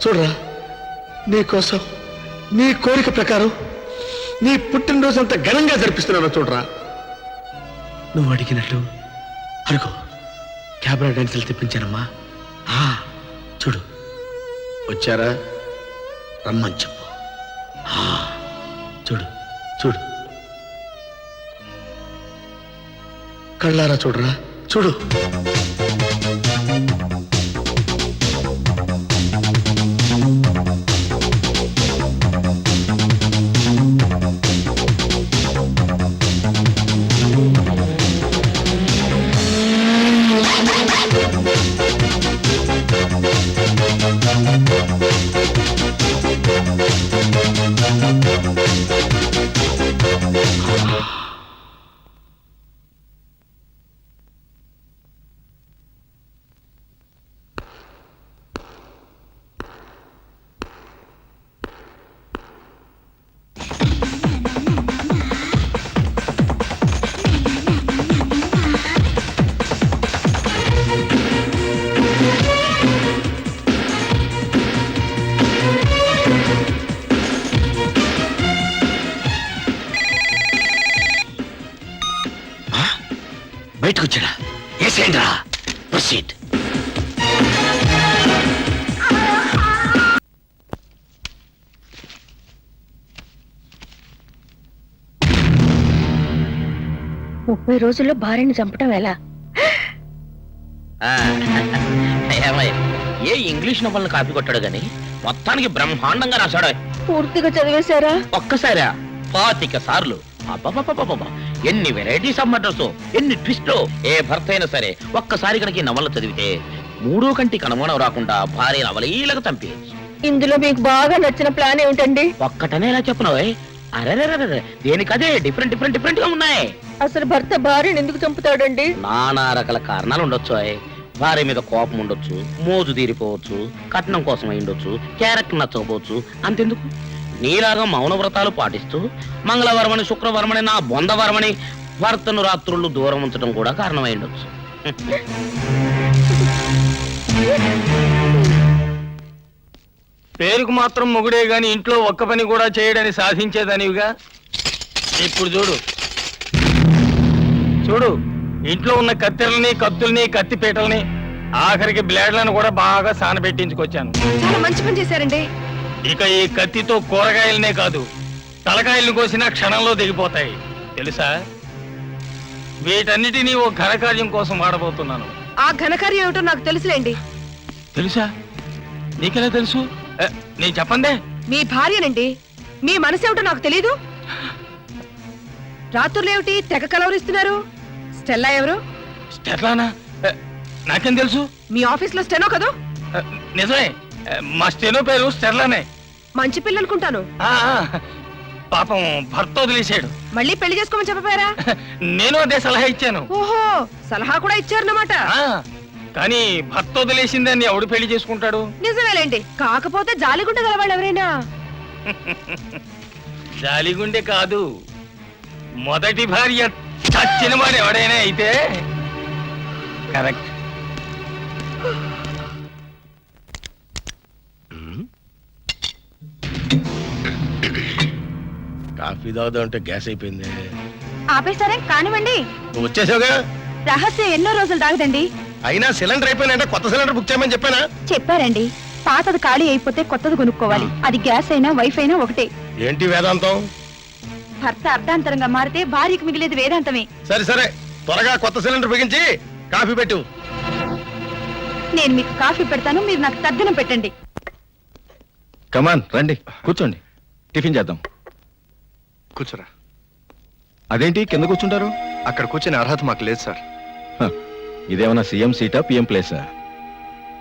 చూడరా, నీకోసం నీ కోరిక ప్రకారం నీ పుట్టినరోజు అంత ఘనంగా జరిపిస్తున్నాను. చూడరా, నువ్వు అడిగినట్లు అడుగు క్యాబరా డాన్సులు తెప్పించానమ్మా. చూడు, వచ్చారా? రమ్మని చెప్పు. చూడు చూడు, కళ్ళారా చూడరా, చూడు. బయటకు వచ్చాడా? ఏసేంద్రా, ప్రొసీడ్. ముప్పై రోజుల్లో భార్యని చంపటం ఎలా? ఏ ఇంగ్లీష్ నవల్ని కాపీ కొట్టాడు గాని మొత్తానికి బ్రహ్మాండంగా రాశాడు. పూర్తిగా చదివేశారా? ఒక్కసారా 25 సార్లు. ఎన్ని వెరైటీస్ ఆఫ్ మర్డర్స్, ఎన్ని ట్విస్ట్. ఏ భర్త అయినా సరే ఒక్కసారి కనుక ఈ నవల చదివితే మూడో కంటికి అనుమానం రాకుండా భార్య నవలీలకు చంపి. ఇందులో మీకు బాగా నచ్చిన ప్లాన్ ఏమిటండి? ఒక్కటనే ఇలా చెప్పినావే? అరే, దేనికదే డిఫరెంట్ డిఫరెంట్ డిఫరెంట్ గా ఉన్నాయి. అసలు భర్త భార్యను ఎందుకు చంపుతాడండి? నానా రకాల కారణాలు ఉండొచ్చు. భార్య మీద కోపం ఉండొచ్చు, మోజు తీరిపోవచ్చు, కట్నం కోసం అయిండొచ్చు, క్యారెక్టర్ నచ్చకపోవచ్చు. అంతెందుకు, నీలాగా మౌన వ్రతాలు పాటిస్తూ మంగళవారమని శుక్రవారమని నా బొందవారమని భర్తను రాత్రులు దూరం ఉంచడం కూడా కారణమై ఉండొచ్చు. పేరుకు మాత్రం మొగుడే గాని ఇంట్లో ఒక్క పని కూడా చేయడని సాధించేదానివిగా. ఇప్పుడు చూడు చూడు, ఇంట్లో ఉన్న కత్తెరల్ని, కత్తుల్ని, కత్తిపీటల్ని, ఆఖరికి బ్లేడ్లను కూడా బాగా సానబెట్టించుకొచ్చాను. చాలా మంచి పని చేశారండి. ఇక ఈ కత్తితో కూరగాయలనే కాదు, తలకాయలను కోసినా క్షణంలో దిగిపోతాయి తెలుసా. వీటన్నిటినీ ఓ ఘనకార్యం కోసం వాడబోతున్నాను. ఆ ఘనకార్యం ఏమిటో నాకు తెలుసులేండి. తెలుసా? నీకెలా తెలుసు? నేను చెప్పందే. మీ భార్యనండి. మీ మనసు ఏమిటో నాకు తెలీదు. రాత్రులేమిటి తెగ కలవరిస్తున్నారు? స్టెల్లా ఎవరు? స్టెల్లానా? నాకేం తెలుసు? మీ ఆఫీస్ లో స్టెనో కదా? నిజమే, మా స్టెనో పేరు స్టెల్లానే. మంచి పిల్లనుకుంటాను. పాపం భర్త వదిలేశాడు. మళ్ళీ పెళ్లి చేసుకోమని చెప్పారా? నేను అదే సలహా ఇచ్చాను. ఓహో, సలహా కూడా ఇచ్చారన్నమాట. కానీ భర్త వదిలేసిందని ఎవడు పెళ్లి చేసుకుంటాడు? నిజమేలేండి. కాకపోతే జాలిగుండె గలవాళ్ళు ఎవరైనా. జాలిగుండె కాదు, మొదటి భార్య చచ్చిన వాడు ఎవడైనా అయితే కరెక్ట్. కాఫీ తాగుదాం అంటే గ్యాస్ అయిపోయింది. ఆపేస్తారే కానివ్వండి. నువ్వు వచ్చేసావుగా. రహస్యం ఎన్నో రోజులు దాగదండి. అయినా సిలిండర్ అయిపోయినా కొత్త సిలిండర్ బుక్ చేయమని చెప్పానా? చెప్పారండి. పాతది ఖాళీ అయిపోతే కొత్తది కొనుక్కోవాలి. అది గ్యాస్ అయినా వైఫ్ అయినా ఒకటే. ఏంటి వేదాంతం? భర్త అర్ధాంతరంగా మారితే భార్యకు మిగిలేది వేదాంతమే. సరే సరే, త్వరగా కొత్త సిలిండర్ బిగించి కాఫీ పెట్టు. నేను మీకు కాఫీ పెడతాను, మీరు నాకు తద్దనం పెట్టండి. కమాన్ రండి, కూర్చోండి, టిఫిన్ చేద్దాం. కూర్చోరా. అదేంటి కింద కూర్చుంటారు? అక్కడ కూర్చునే అర్హత మాకు లేదు సార్. ఇదేమన్నా సీఎం సీటా, పిఎం ప్లేసా?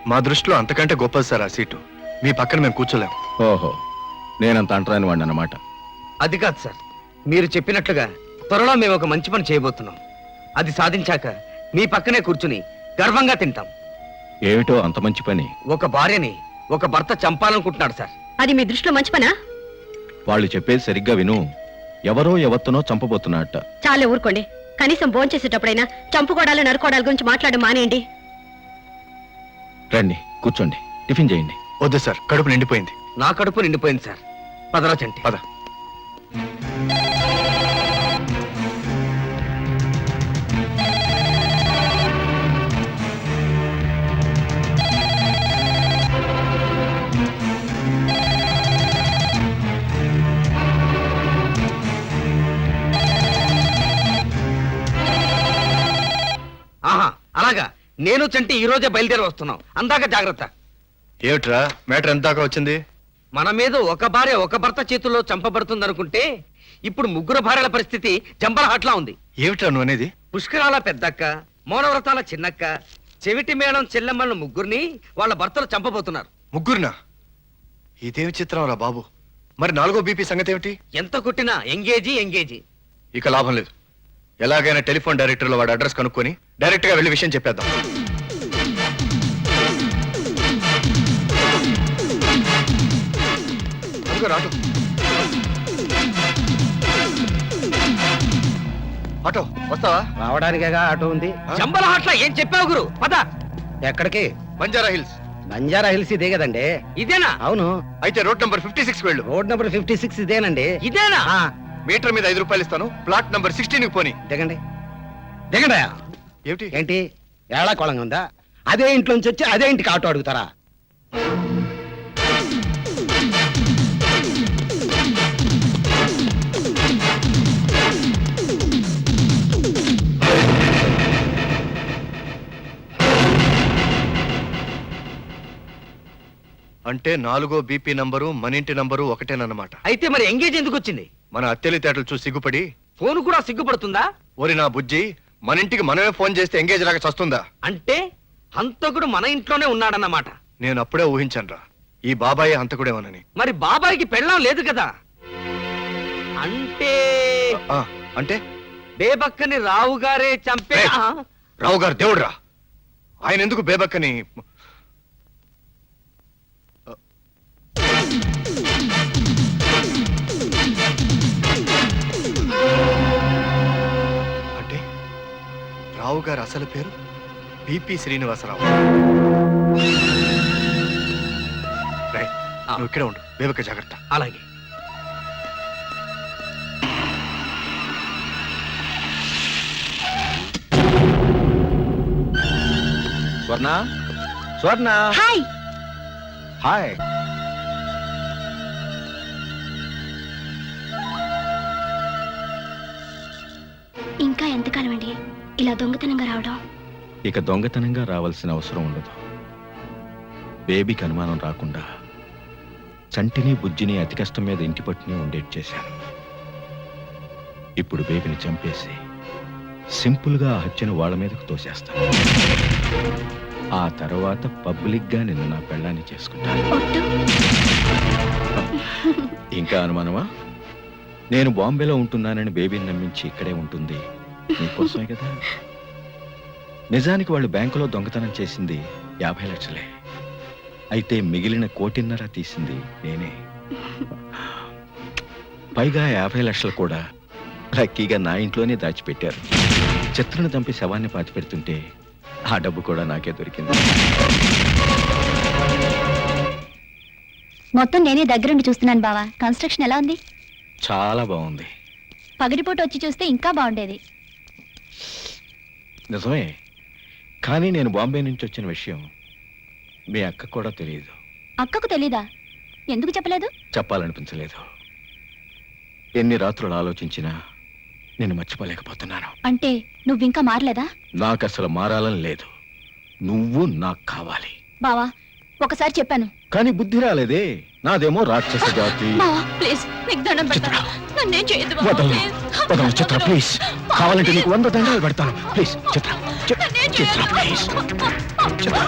మా దృష్టిలో అంతకంటే గొప్పది సార్ ఆ సీటు. మీ పక్కన మేము కూర్చోలేం. ఓహో, నేనంత అంటరాని వాడిని అన్నమాట. అది కాదు సార్, మీరు చెప్పినట్లుగా త్వరలో మేము ఒక మంచి పని చేయబోతున్నాం. అది సాధించాక మీ పక్కనే కూర్చుని గర్వంగా తింటాం. ఏమిటో అంత మంచి పని? ఒక భార్యని ఒక భర్త చంపాలనుకుంటున్నాడు సార్. అది మీ దృష్టిలో మంచి పనా? వాళ్ళు చెప్పేది సరిగ్గా విను. ఎవరో ఎవరితోనో చంపబోతున్నట్ట. చాలే ఊరుకోండి. కనీసం భోంచేసేటప్పుడైనా చంపుకోవడాలు నరుకోవడాల గురించి మాట్లాడడం మానేయండి. రండి కూర్చోండి, టిఫిన్ చేయండి. వద్దు సార్, కడుపు నిండిపోయింది. నా కడుపు నిండిపోయింది సార్. పదరా చంటి. పద. ఆహా, అలాగా. నేను చంటి ఈ రోజే బయలుదేరి వస్తున్నాం. అందాక జాగ్రత్త. ఏమిట్రా మ్యాటర్ ఎంత దాకా వచ్చింది? మన మీద ఒక భార్య ఒక భర్త చేతుల్లో చంపబడుతుందనుకుంటే ఇప్పుడు ముగ్గురు భార్యల పరిస్థితి జంబలహాట్లా ఉంది. ఏమిట్రా నువ్వు అనేది? పుష్కరాల పెద్దక్క, మౌనవ్రతాల చిన్నక్క, చెవిటి మేళం చెల్లెమ్మలను ముగ్గురిని వాళ్ళ భర్తలు చంపబోతున్నారు. ముగ్గురునా? ఇదేమి చిత్రం రా బాబు. మరి 4వ బీపీ సంగతి ఏమిటి? ఎంత కొట్టినా ఎంగేజీ. ఇక లాభం లేదు. ఎలాగైనా టెలిఫోన్ డైరెక్టర్లో వాడి అడ్రస్ కనుక్కొని డైరెక్ట్ గా వెళ్ళి విషయం చెప్పేద్దాం. అదిగో రాటు. ఆటో వస్తావా? రావడానికేగా ఆటో ఉంది. జంబలహాట్లా ఏం చెప్పావు గురు? పద. ఎక్కడికి? బంజారా హిల్స్. బంజారా హిల్స్ ఇదే కదండి? ఇదేనా? అవును, అయితే రోడ్ నంబర్ 56 వెళ్ళు. రోడ్ నెంబర్ 56 ఇదేనండి. ఇదేనా? ఆ, మీటర్ మీద 5 రూపాయలు ఇస్తాను. ప్లాట్ నంబర్ 16 పోని. దిగండి. దిగండి. ఏమిటి? ఏంటి ఏళా కొలంగా ఉందా? అదే ఇంట్లోంచి వచ్చి అదే ఇంటికి ఆటో అడుగుతారా? అంటే 4వ బీపీ నంబరు మన ఇంటి నంబరు ఒకటేనన్నమాట. అయితే మరి ఎంగేజ్ ఎందుకు వచ్చింది? మన అత్తెలితేటలు చూసి సిగ్గుపడి, ఫోన్ కూడా సిగ్గుపడుతుందా? ఓరి నా బుజ్జి, మన ఇంటికి మనమే ఫోన్ చేస్తే ఎంగేజ్ లాగా చస్తుందా? అంటే హంతకుడు మన ఇంట్లోనే ఉన్నాడన్నమాట. నేను అప్పుడే ఊహించానురా, ఈ బాబాయ్ హంతకుడేమోనని. మరి బాబాయికి పెళ్ళం లేదు కదా? అంటే ఆ, అంటే బేబక్కని రావు గారే చంపే. ఏయ్! రావు గారు దేవుడురా, ఆయన ఎందుకు బేబక్కని? అంటే రావు గారు అసలు పేరు బీపీ శ్రీనివాసరావు. రేయ్, నువ్వు ఇక్కడే ఉండు, బేబక్క జాగ్రత్త. అలాగే. స్వర్ణ, స్వర్ణ, హాయ్. హాయ్. ఇంకా ఎంతకాలం అండి ఇలా దొంగతనంగా రావడం? ఇక దొంగతనంగా రావాల్సిన అవసరం ఉండదు. బేబీకి అనుమానం రాకుండా చంటిని బుజ్జిని అతి కష్టం మీద ఇంటి పట్టుని ఉండేట్ చేశాను. ఇప్పుడు బేబీని చంపేసి సింపుల్గా ఆ హత్యను వాళ్ళ మీదకు తోసేస్తాను. ఆ తర్వాత పబ్లిక్గా నిన్ను నా పెళ్ళాన్ని చేసుకుంటాను. ఒట్టు. ఇంకా అనుమానమా? నేను బాంబేలో ఉంటున్నానని బేబీని నమ్మించి ఇక్కడే ఉంటుంది నీకోసమే కదా. నిజానికి వాళ్ళు బ్యాంకులో దొంగతనం చేసింది 50 లక్షలే. అయితే మిగిలిన 1.5 కోటి తీసింది నేనే. పైగా 50 లక్షలు కూడా లక్కీగా నా ఇంట్లోనే దాచిపెట్టారు. చిత్రను చంపి శవాన్ని పాతిపెడుతుంటే ఆ డబ్బు కూడా నాకే దొరికింది. మొత్తం నేనే దగ్గరుండి చూస్తున్నాను బావా. కన్స్ట్రక్షన్ ఎలా ఉంది? చాలా బాగుంది. పగటిపూట వచ్చి చూస్తే ఇంకా బాగుండేది. నిజమే, కానీ నేను బాంబే నుంచి వచ్చిన విషయం మీ అక్క కూడా తెలియదు. అక్కకు తెలీదా? ఎందుకు చెప్పలేదు? చెప్పాలనిపించలేదు. ఎన్ని రాత్రులు ఆలోచించినా నేను మర్చిపోలేకపోతున్నాను. అంటే నువ్వింకా మారలేదా? నాకు అసలు మారాలని లేదు. నువ్వు నాకు కావాలి. బావా, ఒకసారి చెప్పాను. కానీ బుద్ధి రాలేదే. నాదేమో రాక్షస జాతి. బావా ప్లీజ్, నీకు దండం పెడతాను. నన్నేం చేయొద్దు బావా, వదలను, ప్లీజ్. వదలను చిత్ర, ప్లీజ్. కావాలంటే నీకు 100 దండాలు పెడతాను. ప్లీజ్ చిత్ర, నన్నేం చిత్ర చేయొద్దు. Please. Chitra.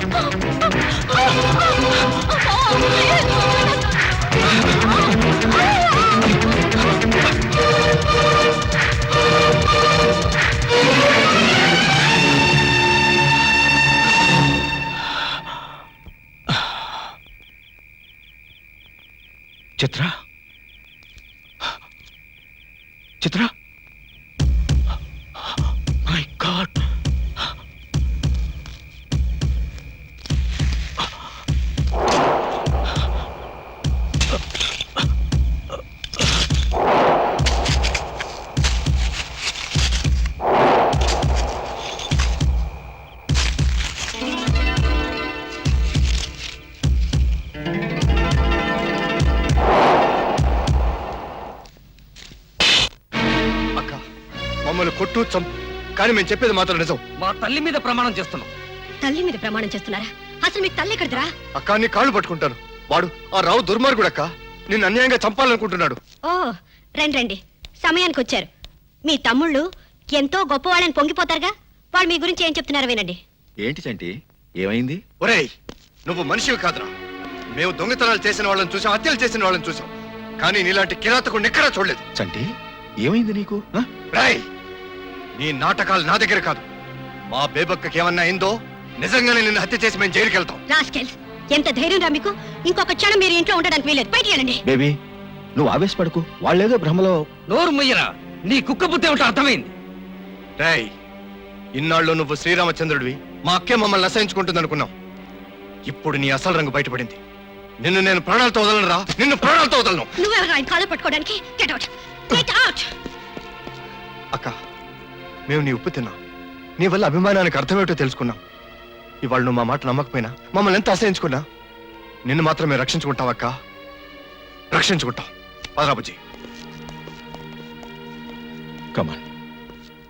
Chitra, Chitra, my God. కొట్టు చంపు కానీ మేము చెప్పేది మాత్రం నిజం. మా తల్లి మీద ప్రమాణం చేస్తున్నాం. తల్లి మీద ప్రమాణం చేస్తున్నారా? అసలు మీకు తల్లి ఎక్కడిదిరా? అక్క నీ కాళ్ళు పట్టుకుంటాను. వాడు ఆ రావు దుర్మార్గుడు అక్క. నిన్ను అన్యాయంగా చంపాలనుకుంటున్నాడు. ఓ రండి రండి, సమయానికి వచ్చారు. మీ తమ్ముళ్ళు ఎంతో గొప్పవాళ్ళని పొంగిపోతారుగా, వాళ్ళు మీ గురించి ఏం చెప్తున్నారో వినండి. ఏంటి చంటి ఏమైంది? ఒరేయ్, నువ్వు మనిషివి కాదురా. మేము దొంగతనాలు చేసిన వాళ్ళని చూసాం, హత్యలు చేసిన వాళ్ళని చూసాం, కానీ నీలాంటి కిరాతకుడిని ఎక్కడా చూడలేదు. చంటి ఏమైంది నీకు? ఆ? రాయ్, నీ నాటకాలు నా దగ్గర కాదు. మా బేబక్కకి ఏమన్నా అయిందో నిజంగానే నిన్ను హత్య చేసి మేము జైలుకి వెళ్తాం. రాస్కెల్స్, ఎంత ధైర్యం రా మీకు? ఇంకొక క్షణం మీరు ఇంట్లో ఉండడానికి వీలేదు. బయటికి వెళ్ళండి. బేబీ నువ్వు ఆవేశపడకు. వాళ్ళేదో భ్రమలో. నోరు ముయ్యరా, నీ కుక్క బుద్ధి ఏమిటో అర్థమైంది. రాయ్, ఇన్నాళ్ళు నువ్వు శ్రీరామచంద్రుడివి, మా అక్కే మమ్మల్ని అసహించుకుంటుంది అనుకున్నాం. ఇప్పుడు నీ అసలు రంగు బయటపడింది. నిన్ను నేను ప్రాణాలతో వదలను రా, నిన్ను ప్రాణాలతో వదలను. నువ్వెవరు ఆయన కాలు పట్టుకోవడానికి? Get out, get out. అక్క, మేము నీ ఉప్పు తిన్నాం. నీ వల్ల అభిమానానికి అర్థమేమిటో తెలుసుకున్నాం. ఇవాళ నువ్వు మా మాట నమ్మకపోయినా, మమ్మల్ని ఎంత అసహించుకున్నా, నిన్ను మాత్రం మేము రక్షించుకుంటాం అక్క, రక్షించుకుంటాం. పదరాబుజీ. కమాన్.